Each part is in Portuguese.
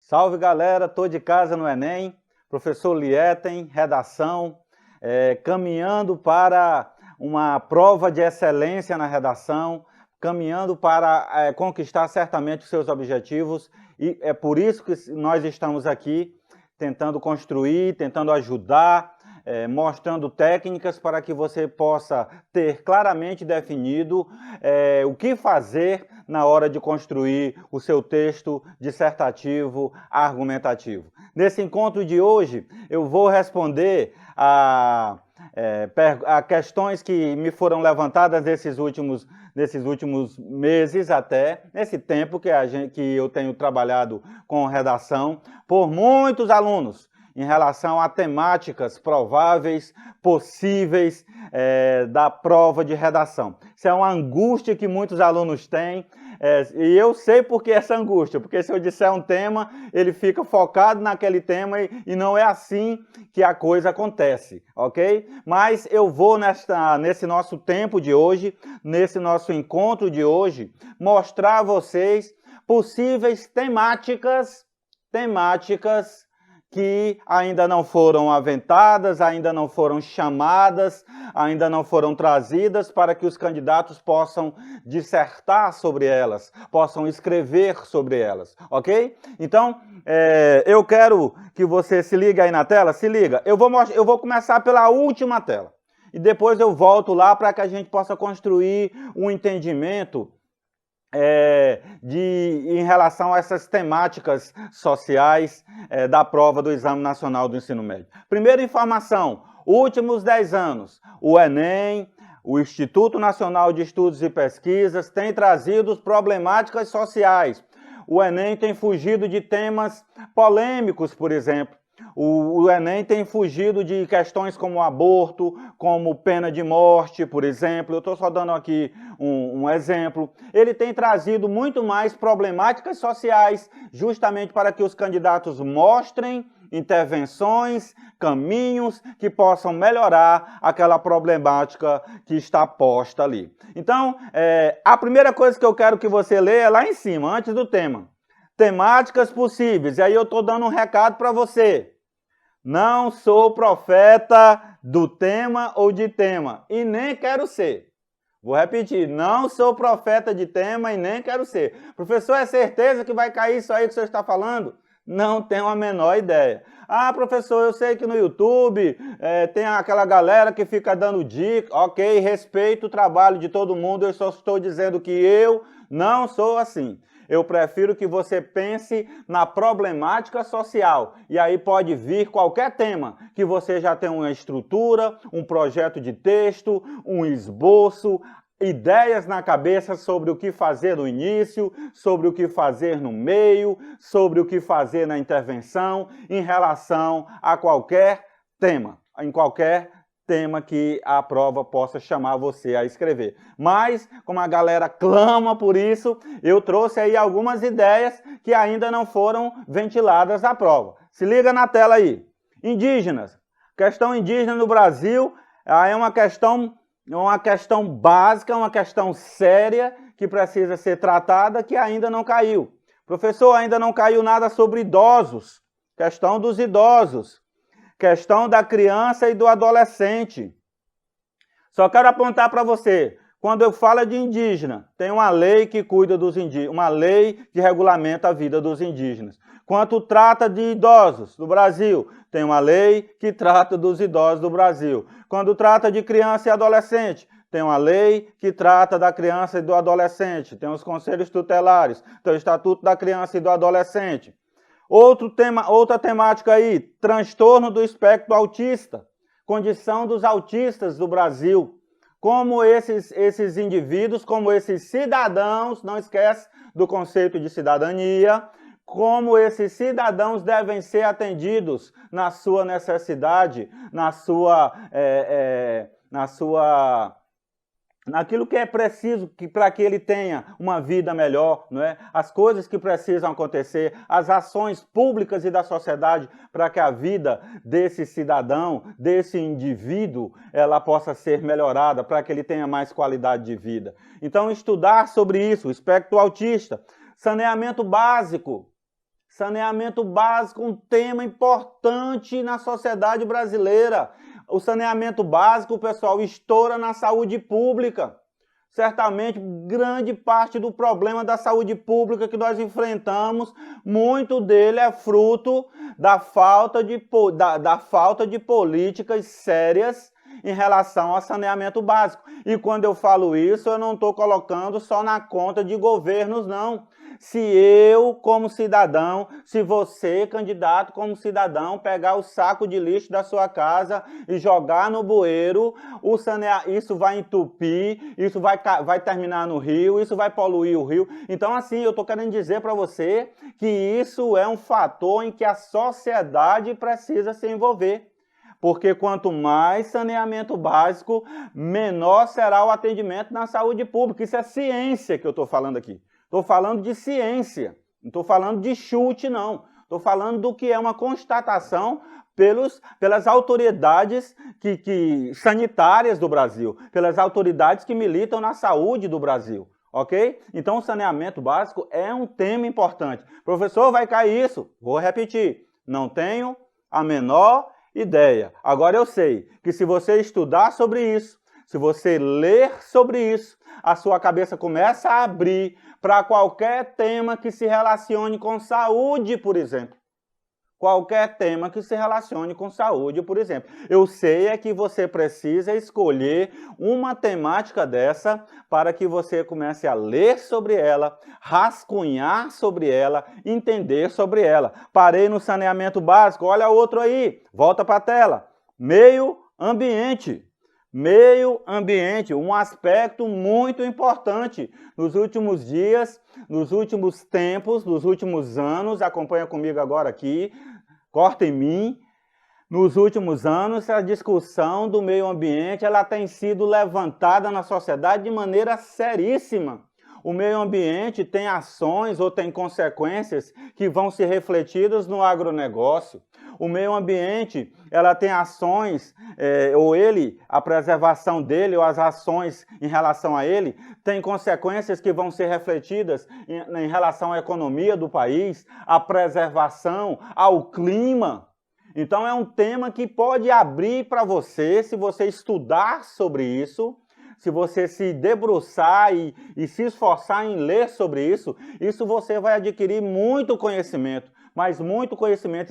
Salve galera, tô de casa no Enem, professor Lieten, redação, caminhando para uma prova de excelência na redação, caminhando para conquistar certamente os seus objetivos, e é por isso que nós estamos aqui tentando construir, tentando ajudar, mostrando técnicas para que você possa ter claramente definido o que fazer na hora de construir o seu texto dissertativo, argumentativo. Nesse encontro de hoje, eu vou responder a questões que me foram levantadas nesses últimos meses até, nesse tempo que eu tenho trabalhado com redação, por muitos alunos, em relação a temáticas prováveis, possíveis da prova de redação. Isso é uma angústia que muitos alunos têm, e eu sei por que essa angústia, porque se eu disser um tema, ele fica focado naquele tema e não é assim que a coisa acontece, ok? Mas eu vou nesse nosso tempo de hoje, nesse nosso encontro de hoje, mostrar a vocês possíveis temáticas que ainda não foram aventadas, ainda não foram chamadas, ainda não foram trazidas para que os candidatos possam dissertar sobre elas, possam escrever sobre elas, ok? Então, eu quero que você se ligue aí na tela, se liga. Eu vou começar pela última tela e depois eu volto lá para que a gente possa construir um entendimento em relação a essas temáticas sociais da prova do Exame Nacional do Ensino Médio. Primeira informação, últimos 10 anos, o Enem, o Instituto Nacional de Estudos e Pesquisas, tem trazido problemáticas sociais. O Enem tem fugido de temas polêmicos, por exemplo. O Enem tem fugido de questões como aborto, como pena de morte, por exemplo. Eu estou só dando aqui um exemplo. Ele tem trazido muito mais problemáticas sociais, justamente para que os candidatos mostrem intervenções, caminhos que possam melhorar aquela problemática que está posta ali. Então, a primeira coisa que eu quero que você leia é lá em cima, antes do tema. Temáticas possíveis. E aí eu estou dando um recado para você. Não sou profeta do tema ou de tema, e nem quero ser. Vou repetir, não sou profeta de tema e nem quero ser. Professor, é certeza que vai cair isso aí que o senhor está falando? Não tenho a menor ideia. Ah, professor, eu sei que no YouTube tem aquela galera que fica dando dica. Ok, respeito o trabalho de todo mundo, eu só estou dizendo que eu não sou assim. Eu prefiro que você pense na problemática social. E aí pode vir qualquer tema, que você já tem uma estrutura, um projeto de texto, um esboço, ideias na cabeça sobre o que fazer no início, sobre o que fazer no meio, sobre o que fazer na intervenção, em relação a qualquer tema, em qualquer tema que a prova possa chamar você a escrever. Mas, como a galera clama por isso, eu trouxe aí algumas ideias que ainda não foram ventiladas à prova. Se liga na tela aí. Indígenas. Questão indígena no Brasil é uma questão básica, uma questão séria que precisa ser tratada, que ainda não caiu. Professor, ainda não caiu nada sobre idosos. Questão dos idosos. Questão da criança e do adolescente. Só quero apontar para você, quando eu falo de indígena, tem uma lei que cuida dos indígenas, uma lei que regulamenta a vida dos indígenas. Quando trata de idosos do Brasil, tem uma lei que trata dos idosos do Brasil. Quando trata de criança e adolescente, tem uma lei que trata da criança e do adolescente. Tem os conselhos tutelares, tem o Estatuto da Criança e do Adolescente. Outra temática aí, transtorno do espectro autista, condição dos autistas do Brasil. Como esses indivíduos, como esses cidadãos, não esquece do conceito de cidadania, como esses cidadãos devem ser atendidos na sua necessidade, naquilo que é preciso para que ele tenha uma vida melhor, não é? As coisas que precisam acontecer, as ações públicas e da sociedade para que a vida desse cidadão, desse indivíduo, ela possa ser melhorada, para que ele tenha mais qualidade de vida. Então, estudar sobre isso, o espectro autista, saneamento básico. Saneamento básico, um tema importante na sociedade brasileira. O saneamento básico, pessoal, estoura na saúde pública. Certamente, grande parte do problema da saúde pública que nós enfrentamos, muito dele é fruto da falta de políticas sérias em relação ao saneamento básico. E quando eu falo isso, eu não estou colocando só na conta de governos, não. Se eu, como cidadão, se você, candidato, como cidadão, pegar o saco de lixo da sua casa e jogar no bueiro, isso vai entupir, isso vai terminar no rio, isso vai poluir o rio. Então, assim, eu estou querendo dizer para você que isso é um fator em que a sociedade precisa se envolver. Porque quanto mais saneamento básico, menor será o atendimento na saúde pública. Isso é ciência que eu estou falando aqui. Estou falando de ciência, não estou falando de chute, não. Estou falando do que é uma constatação pelas autoridades sanitárias do Brasil, pelas autoridades que militam na saúde do Brasil, ok? Então, o saneamento básico é um tema importante. Professor, vai cair isso? Vou repetir, não tenho a menor ideia. Agora eu sei que se você estudar sobre isso, se você ler sobre isso, a sua cabeça começa a abrir para qualquer tema que se relacione com saúde, por exemplo. Qualquer tema que se relacione com saúde, por exemplo. Eu sei é que você precisa escolher uma temática dessa para que você comece a ler sobre ela, rascunhar sobre ela, entender sobre ela. Parei no saneamento básico, olha outro aí, volta para a tela. Meio ambiente. Meio ambiente, um aspecto muito importante. Nos últimos dias, nos últimos tempos, nos últimos anos, acompanha comigo agora aqui, corta em mim. Nos últimos anos, a discussão do meio ambiente ela tem sido levantada na sociedade de maneira seríssima. O meio ambiente tem ações ou tem consequências que vão se refletidas no agronegócio. O meio ambiente, ela tem ações, a preservação dele, ou as ações em relação a ele, tem consequências que vão ser refletidas em relação à economia do país, à preservação, ao clima. Então é um tema que pode abrir para você, se você estudar sobre isso, se você se debruçar e se esforçar em ler sobre isso você vai adquirir muito conhecimento. Mas muito conhecimento,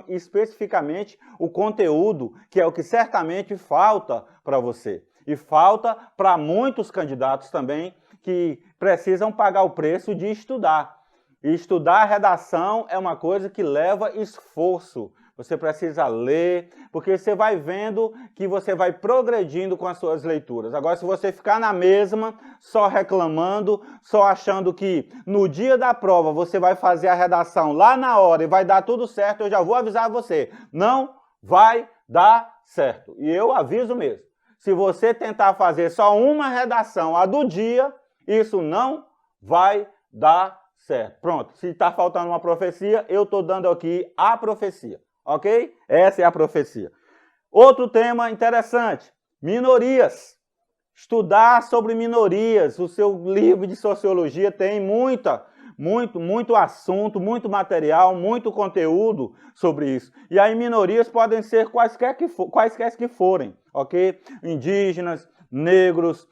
especificamente o conteúdo, que é o que certamente falta para você. E falta para muitos candidatos também que precisam pagar o preço de estudar. E estudar a redação é uma coisa que leva esforço. Você precisa ler, porque você vai vendo que você vai progredindo com as suas leituras. Agora, se você ficar na mesma, só reclamando, só achando que no dia da prova você vai fazer a redação lá na hora e vai dar tudo certo, eu já vou avisar você, não vai dar certo. E eu aviso mesmo, se você tentar fazer só uma redação, a do dia, isso não vai dar certo. Pronto, se está faltando uma profecia, eu estou dando aqui a profecia. Ok? Essa é a profecia. Outro tema interessante, minorias. Estudar sobre minorias. O seu livro de sociologia tem muito assunto, muito material, muito conteúdo sobre isso. E aí minorias podem ser quaisquer que forem, ok? Indígenas, negros,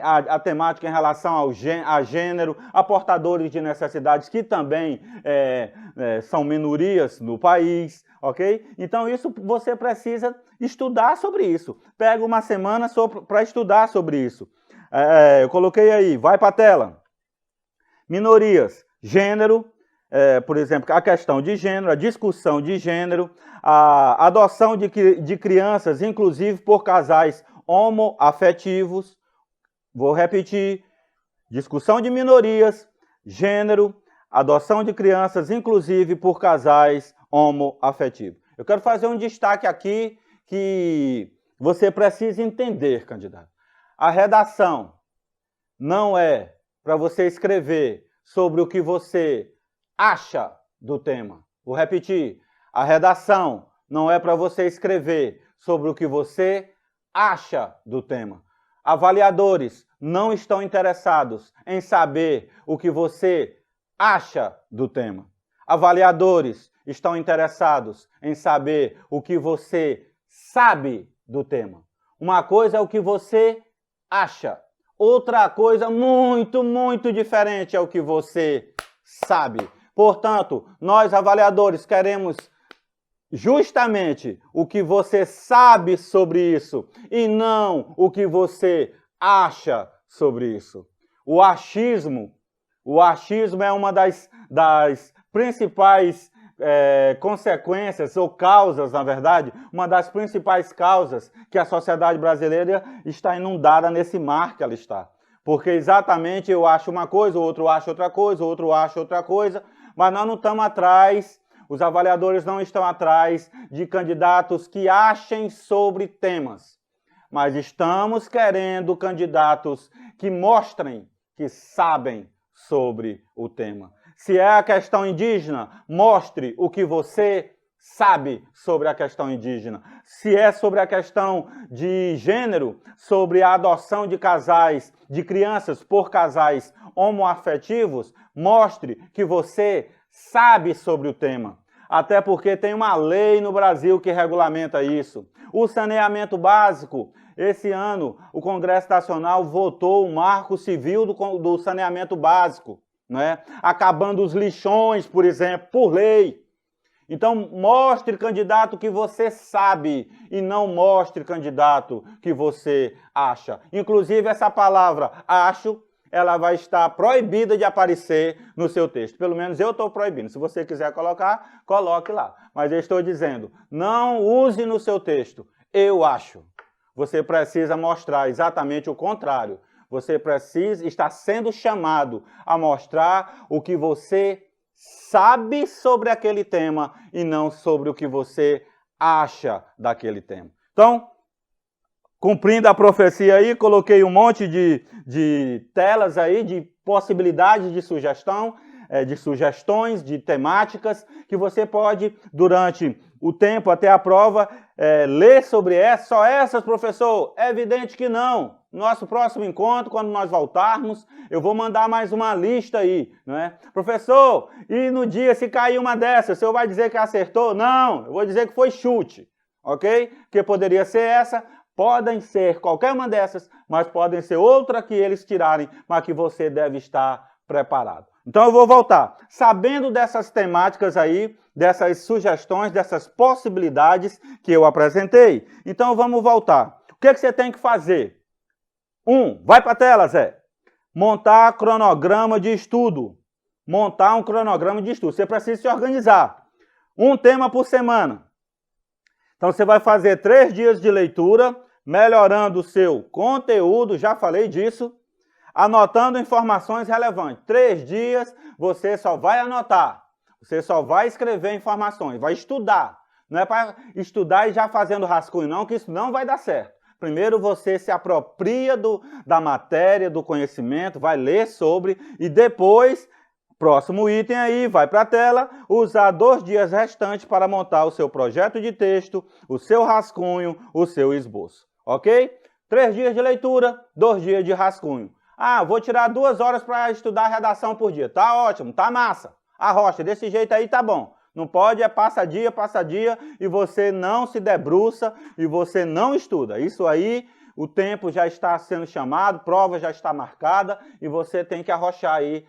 a temática em relação a gênero, a portadores de necessidades que também são minorias no país, ok? Então isso você precisa estudar sobre isso. Pega uma semana para estudar sobre isso. Eu coloquei aí, vai para a tela. Minorias, gênero, por exemplo, a questão de gênero, a discussão de gênero, a adoção de crianças, inclusive por casais homoafetivos. Vou repetir, discussão de minorias, gênero, adoção de crianças, inclusive por casais homoafetivos. Eu quero fazer um destaque aqui que você precisa entender, candidato. A redação não é para você escrever sobre o que você acha do tema. Vou repetir, a redação não é para você escrever sobre o que você acha do tema. Avaliadores não estão interessados em saber o que você acha do tema. avaliadores estão interessados em saber o que você sabe do tema. Uma coisa é o que você acha. Outra coisa muito, muito diferente é o que você sabe. Portanto, nós avaliadores queremos justamente o que você sabe sobre isso e não o que você acha sobre isso. O achismo é uma das principais consequências ou causas, na verdade, uma das principais causas que a sociedade brasileira está inundada nesse mar que ela está. Porque exatamente eu acho uma coisa, o outro acha outra coisa, o outro acha outra coisa, mas nós não estamos atrás, os avaliadores não estão atrás de candidatos que achem sobre temas, mas estamos querendo candidatos que mostrem que sabem sobre o tema. Se é a questão indígena, mostre o que você sabe sobre a questão indígena. Se é sobre a questão de gênero, sobre a adoção de casais, de crianças por casais homoafetivos, mostre que você sabe sobre o tema. Até porque tem uma lei no Brasil que regulamenta isso. O saneamento básico, esse ano o Congresso Nacional votou o Marco Civil do Saneamento Básico, né? Acabando os lixões, por exemplo, por lei. Então, mostre, candidato, que você sabe e não mostre, candidato, que você acha. Inclusive, essa palavra, acho, ela vai estar proibida de aparecer no seu texto. Pelo menos eu estou proibindo. Se você quiser colocar, coloque lá. Mas eu estou dizendo, não use no seu texto, eu acho. Você precisa mostrar exatamente o contrário. Você precisa estar sendo chamado a mostrar o que você sabe sobre aquele tema e não sobre o que você acha daquele tema. Então, cumprindo a profecia aí, coloquei um monte de telas aí, de possibilidades de sugestão, de sugestões, de temáticas, que você pode, durante o tempo até a prova, ler sobre essas. Só essas, professor? É evidente que não. Nosso próximo encontro, quando nós voltarmos, eu vou mandar mais uma lista aí, não é? Professor, e no dia se cair uma dessas, o senhor vai dizer que acertou? Não, eu vou dizer que foi chute, ok? Que poderia ser essa, podem ser qualquer uma dessas, mas podem ser outra que eles tirarem, mas que você deve estar preparado. Então eu vou voltar. Sabendo dessas temáticas aí, dessas sugestões, dessas possibilidades que eu apresentei, então vamos voltar. O que você tem que fazer? Vai para a tela, Zé. Montar cronograma de estudo. Montar um cronograma de estudo. Você precisa se organizar. Um tema por semana. Então você vai fazer 3 dias de leitura, melhorando o seu conteúdo, já falei disso, anotando informações relevantes. 3 dias você só vai anotar. Você só vai escrever informações, vai estudar. Não é para estudar e já fazendo rascunho, não, que isso não vai dar certo. Primeiro você se apropria da matéria, do conhecimento, vai ler sobre e depois, próximo item aí, vai para a tela, usar 2 dias restantes para montar o seu projeto de texto, o seu rascunho, o seu esboço. Ok? 3 dias de leitura, 2 dias de rascunho. Ah, vou tirar 2 horas para estudar a redação por dia. Tá ótimo, tá massa. Arrocha, desse jeito aí tá bom. Não pode passa dia e você não se debruça e você não estuda. Isso aí, o tempo já está sendo chamado, prova já está marcada e você tem que arrochar aí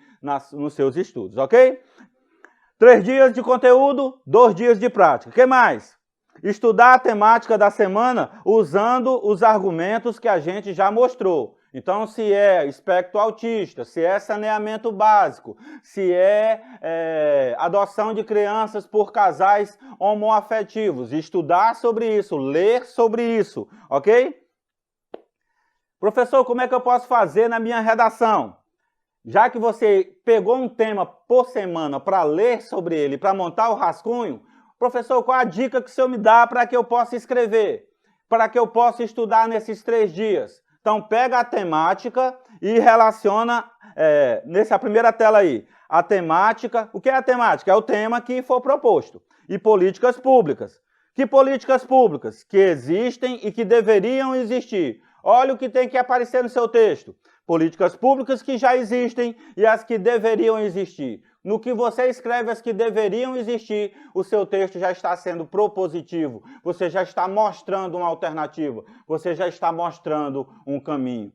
nos seus estudos, ok? 3 dias de conteúdo, 2 dias de prática. O que mais? Estudar a temática da semana usando os argumentos que a gente já mostrou. Então, se é espectro autista, se é saneamento básico, se é adoção de crianças por casais homoafetivos, estudar sobre isso, ler sobre isso, ok? Professor, como é que eu posso fazer na minha redação? Já que você pegou um tema por semana para ler sobre ele, para montar o rascunho, professor, qual a dica que o senhor me dá para que eu possa escrever? Para que eu possa estudar nesses 3 dias? Então, pega a temática e relaciona, nessa primeira tela aí, a temática. O que é a temática? É o tema que for proposto. E políticas públicas. Que políticas públicas? Que existem e que deveriam existir. Olha o que tem que aparecer no seu texto. Políticas públicas que já existem e as que deveriam existir. No que você escreve as que deveriam existir, o seu texto já está sendo propositivo, você já está mostrando uma alternativa, você já está mostrando um caminho.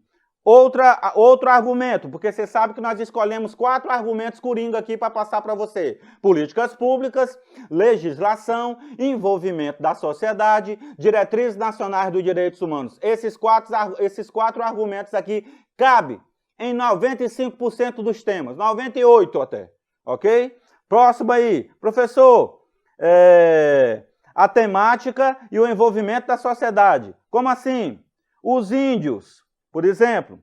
Outro argumento, porque você sabe que nós escolhemos 4 argumentos coringa aqui para passar para você. Políticas públicas, legislação, envolvimento da sociedade, diretrizes nacionais dos direitos humanos. Esses quatro argumentos aqui cabem em 95% dos temas, 98% até, ok? Próximo aí, professor, a temática e o envolvimento da sociedade. Como assim? Os índios, por exemplo,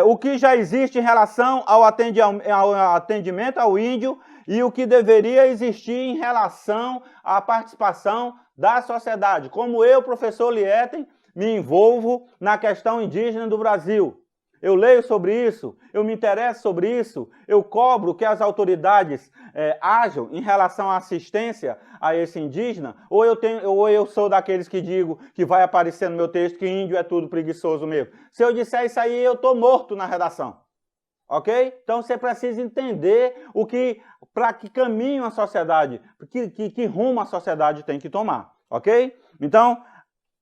o que já existe em relação ao atendimento ao índio e o que deveria existir em relação à participação da sociedade. Como eu, professor Lietten, me envolvo na questão indígena do Brasil. Eu leio sobre isso, eu me interesso sobre isso, eu cobro que as autoridades ajam em relação à assistência a esse indígena, ou eu sou daqueles que digo que vai aparecer no meu texto que índio é tudo preguiçoso mesmo. Se eu disser isso aí, eu estou morto na redação. Ok? Então você precisa entender para que caminho a sociedade, que rumo a sociedade tem que tomar. Ok? Então,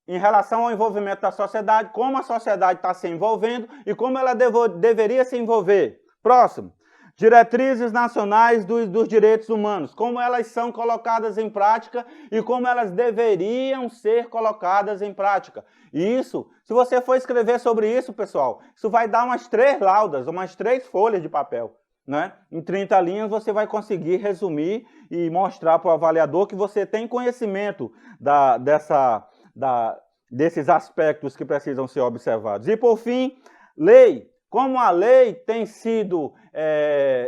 em relação ao envolvimento da sociedade, como a sociedade está se envolvendo e como ela deveria se envolver. Próximo, diretrizes nacionais dos direitos humanos, como elas são colocadas em prática e como elas deveriam ser colocadas em prática. E isso, se você for escrever sobre isso, pessoal, isso vai dar umas 3 laudas, umas 3 folhas de papel. Né? Em 30 linhas você vai conseguir resumir e mostrar para o avaliador que você tem conhecimento desses aspectos que precisam ser observados. E, por fim, lei. Como a lei tem sido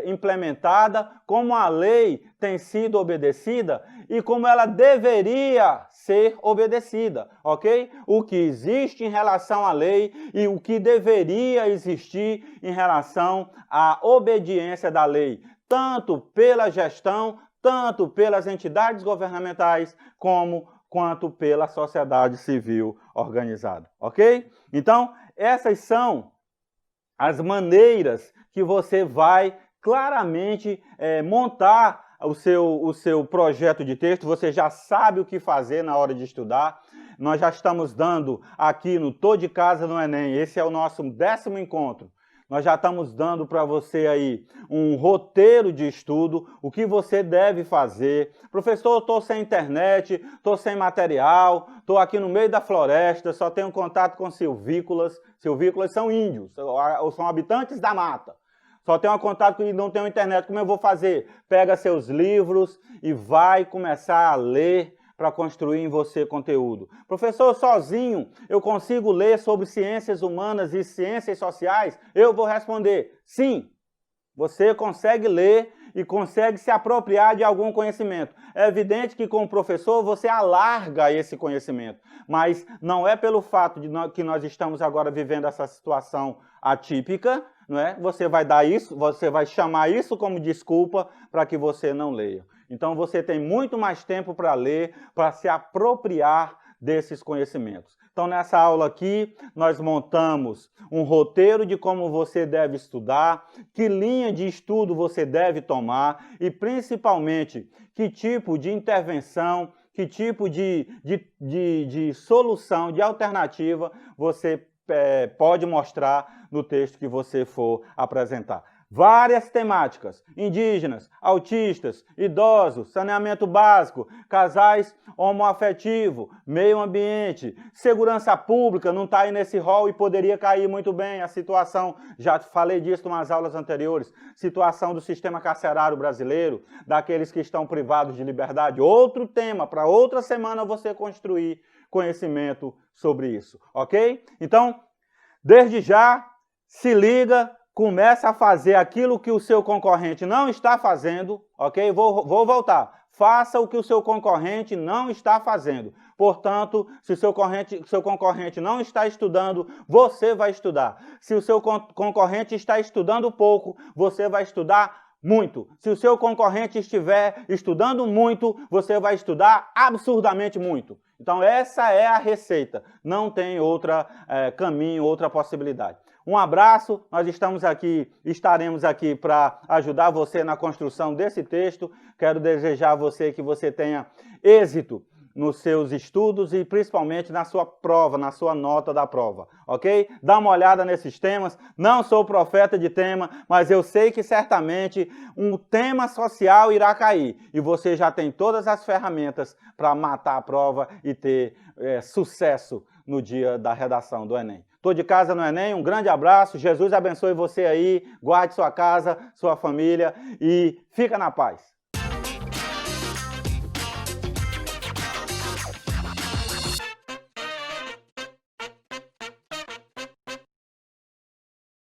implementada, como a lei tem sido obedecida e como ela deveria ser obedecida, ok? O que existe em relação à lei e o que deveria existir em relação à obediência da lei, tanto pela gestão, tanto pelas entidades governamentais, quanto pela sociedade civil organizada, ok? Então, essas são as maneiras que você vai claramente montar o seu projeto de texto. Você já sabe o que fazer na hora de estudar. Nós já estamos dando aqui no Tô de Casa no Enem, esse é o nosso 10º encontro. Nós já estamos dando para você aí um roteiro de estudo, o que você deve fazer. Professor, eu estou sem internet, estou sem material, estou aqui no meio da floresta, só tenho contato com silvícolas. Silvícolas são índios, são habitantes da mata. Só tenho contato e não tenho internet. Como eu vou fazer? Pega seus livros e vai começar a ler para construir em você conteúdo. Professor, sozinho eu consigo ler sobre ciências humanas e ciências sociais? Eu vou responder, sim. Você consegue ler e consegue se apropriar de algum conhecimento. É evidente que com o professor você alarga esse conhecimento, mas não é pelo fato de que nós estamos agora vivendo essa situação atípica, não é? Você vai chamar isso como desculpa para que você não leia. Então você tem muito mais tempo para ler, para se apropriar desses conhecimentos. Então nessa aula aqui nós montamos um roteiro de como você deve estudar, que linha de estudo você deve tomar e principalmente que tipo de intervenção, que tipo de solução, de alternativa você pode mostrar no texto que você for apresentar. Várias temáticas, indígenas, autistas, idosos, saneamento básico, casais homoafetivo, meio ambiente, segurança pública, não está aí nesse rol e poderia cair muito bem a situação, já falei disso nas aulas anteriores, situação do sistema carcerário brasileiro, daqueles que estão privados de liberdade, outro tema, para outra semana você construir conhecimento sobre isso, ok? Então, desde já, se liga, começa a fazer aquilo que o seu concorrente não está fazendo, ok? Vou voltar. Faça o que o seu concorrente não está fazendo. Portanto, se o seu concorrente não está estudando, você vai estudar. Se o seu concorrente está estudando pouco, você vai estudar muito. Se o seu concorrente estiver estudando muito, você vai estudar absurdamente muito. Então essa é a receita. Não tem outro caminho, outra possibilidade. Um abraço, nós estaremos aqui para ajudar você na construção desse texto. Quero desejar a você que você tenha êxito nos seus estudos e principalmente na sua prova, na sua nota da prova, ok? Dá uma olhada nesses temas. Não sou profeta de tema, mas eu sei que certamente um tema social irá cair e você já tem todas as ferramentas para matar a prova e ter sucesso no dia da redação do Enem. Estou de casa no Enem, um grande abraço, Jesus abençoe você aí, guarde sua casa, sua família e fica na paz.